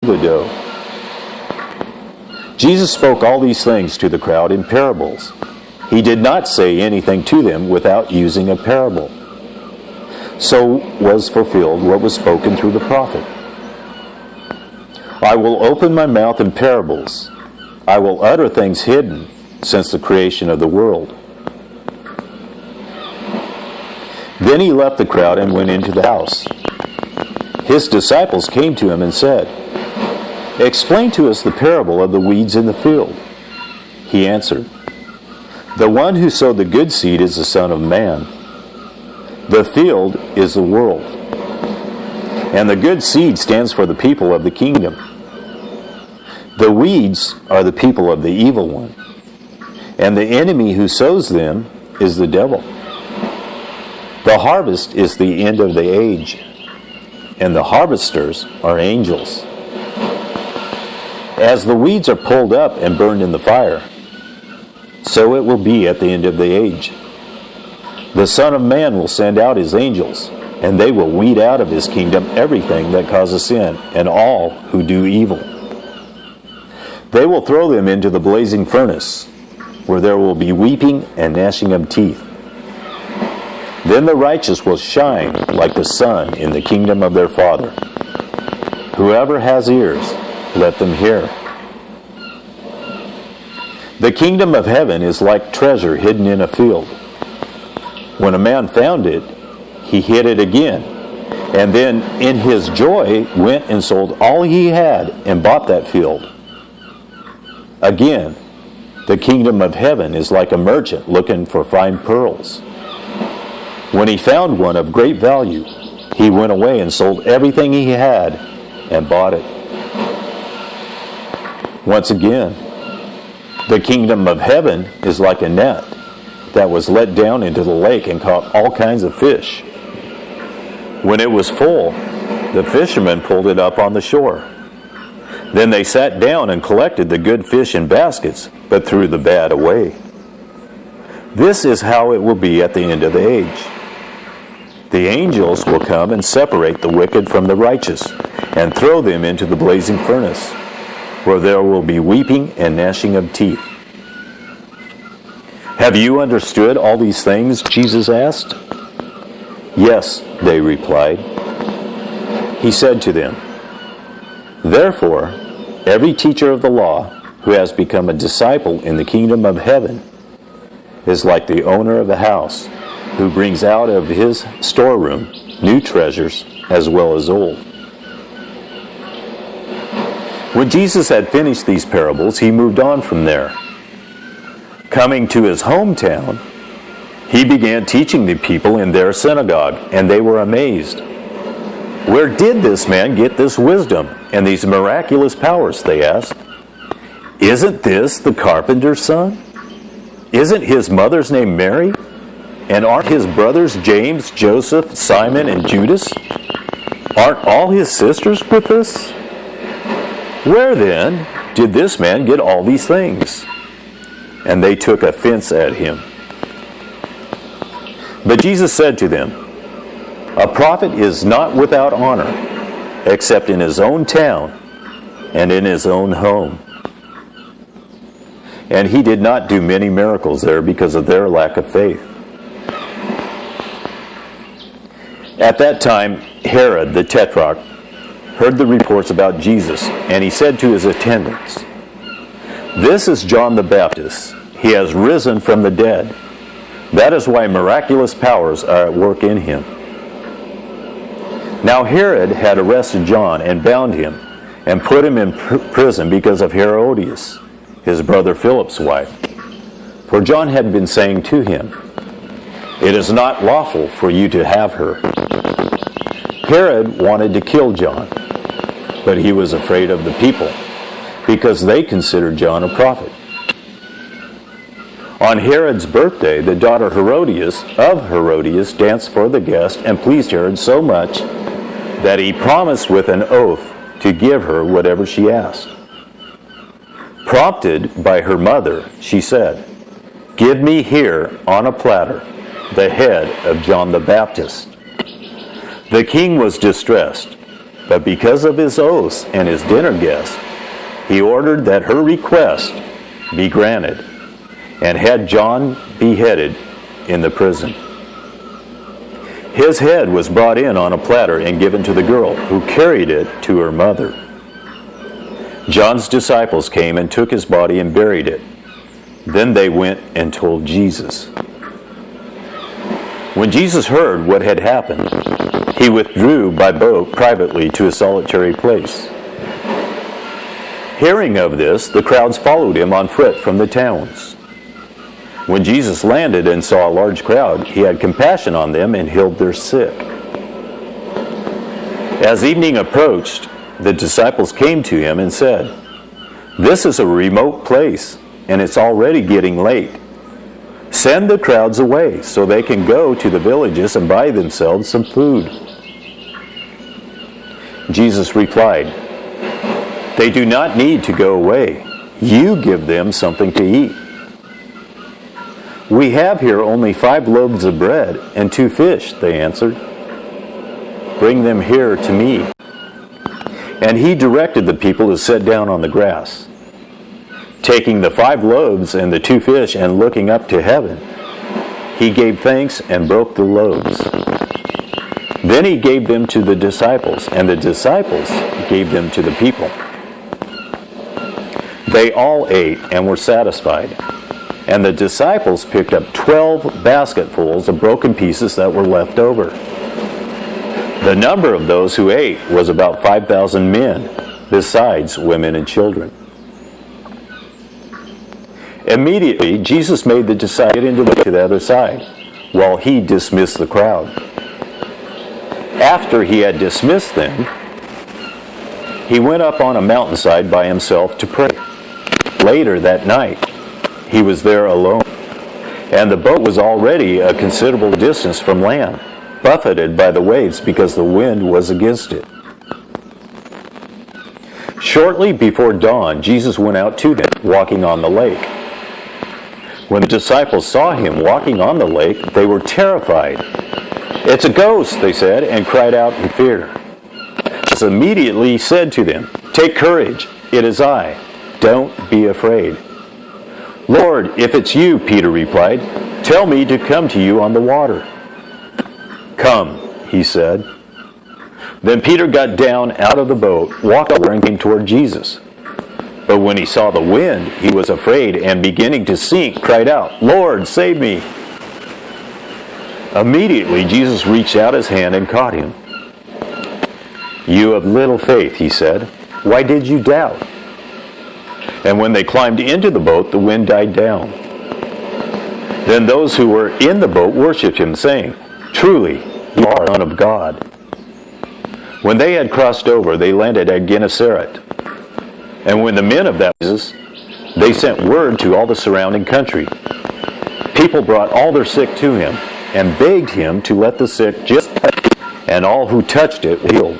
the dough. Jesus spoke all these things to the crowd in parables. He did not say anything to them without using a parable. So was fulfilled what was spoken through the prophet. I will open my mouth in parables. I will utter things hidden since the creation of the world. Then he left the crowd and went into the house. His disciples came to him and said, "Explain to us the parable of the weeds in the field." He answered, "The one who sowed the good seed is the Son of Man. The field is the world, and the good seed stands for the people of the kingdom. The weeds are the people of the evil one, and the enemy who sows them is the devil. The harvest is the end of the age, and the harvesters are angels. As the weeds are pulled up and burned in the fire, so it will be at the end of the age. The Son of Man will send out his angels, and they will weed out of his kingdom everything that causes sin, and all who do evil. They will throw them into the blazing furnace, where there will be weeping and gnashing of teeth. Then the righteous will shine like the sun in the kingdom of their Father. Whoever has ears, let them hear. The kingdom of heaven is like treasure hidden in a field. When a man found it, he hid it again, and then in his joy went and sold all he had and bought that field. Again, the kingdom of heaven is like a merchant looking for fine pearls. When he found one of great value, he went away and sold everything he had and bought it. Once again, the kingdom of heaven is like a net that was let down into the lake and caught all kinds of fish. When it was full, the fishermen pulled it up on the shore. Then they sat down and collected the good fish in baskets, but threw the bad away. This is how it will be at the end of the age. The angels will come and separate the wicked from the righteous, and throw them into the blazing furnace, where there will be weeping and gnashing of teeth. Have you understood all these things? Jesus asked. Yes, they replied. He said to them, Therefore, every teacher of the law who has become a disciple in the kingdom of heaven is like the owner of a house who brings out of his storeroom new treasures as well as old. When Jesus had finished these parables, he moved on from there. Coming to his hometown, he began teaching the people in their synagogue, and they were amazed. Where did this man get this wisdom and these miraculous powers, they asked. Isn't this the carpenter's son? Isn't his mother's name Mary? And aren't his brothers James, Joseph, Simon, and Judas? Aren't all his sisters with us? Where then did this man get all these things? And they took offense at him. But Jesus said to them, A prophet is not without honor, except in his own town and in his own home. And he did not do many miracles there because of their lack of faith. At that time, Herod the Tetrarch heard the reports about Jesus, and he said to his attendants, This is John the Baptist. He has risen from the dead. That is why miraculous powers are at work in him. Now Herod had arrested John and bound him and put him in prison because of Herodias, his brother Philip's wife. For John had been saying to him, It is not lawful for you to have her. Herod wanted to kill John, but he was afraid of the people, because they considered John a prophet. On Herod's birthday, the daughter Herodias danced for the guest and pleased Herod so much that he promised with an oath to give her whatever she asked. Prompted by her mother, she said, Give me here on a platter the head of John the Baptist. The king was distressed, But because of his oaths and his dinner guests, he ordered that her request be granted and had John beheaded in the prison. His head was brought in on a platter and given to the girl, who carried it to her mother. John's disciples came and took his body and buried it. Then they went and told Jesus. When Jesus heard what had happened, he withdrew by boat privately to a solitary place. Hearing of this, the crowds followed him on foot from the towns. When Jesus landed and saw a large crowd, he had compassion on them and healed their sick. As evening approached, the disciples came to him and said, "This is a remote place, and it's already getting late. Send the crowds away so they can go to the villages and buy themselves some food." Jesus replied, "They do not need to go away. You give them something to eat." "We have here only 5 loaves of bread and 2 fish," they answered. "Bring them here to me." And he directed the people to sit down on the grass. Taking the 5 loaves and the 2 fish and looking up to heaven, he gave thanks and broke the loaves. Then he gave them to the disciples, and the disciples gave them to the people. They all ate and were satisfied. And the disciples picked up 12 basketfuls of broken pieces that were left over. The number of those who ate was about 5,000 men, besides women and children. Immediately, Jesus made the disciples get into the other side, while he dismissed the crowd. After he had dismissed them, he went up on a mountainside by himself to pray. Later that night, he was there alone, and the boat was already a considerable distance from land, buffeted by the waves because the wind was against it. Shortly before dawn, Jesus went out to them, walking on the lake. When the disciples saw him walking on the lake, they were terrified. "It's a ghost," they said, and cried out in fear. Jesus immediately said to them, "Take courage, it is I. Don't be afraid." "Lord, if it's you," Peter replied, "tell me to come to you on the water." "Come," he said. Then Peter got down out of the boat, walked over, and came toward Jesus. But when he saw the wind, he was afraid, and beginning to sink, cried out, "Lord, save me." Immediately Jesus reached out his hand and caught him. "You of little faith," he said, "why did you doubt?" And when they climbed into the boat, the wind died down. Then those who were in the boat worshipped him, saying, "Truly, you are the Son of God." When they had crossed over, they landed at Gennesaret. And when the men of that place, they sent word to all the surrounding country. People brought all their sick to him, and begged him to let the sick just, and all who touched it were healed.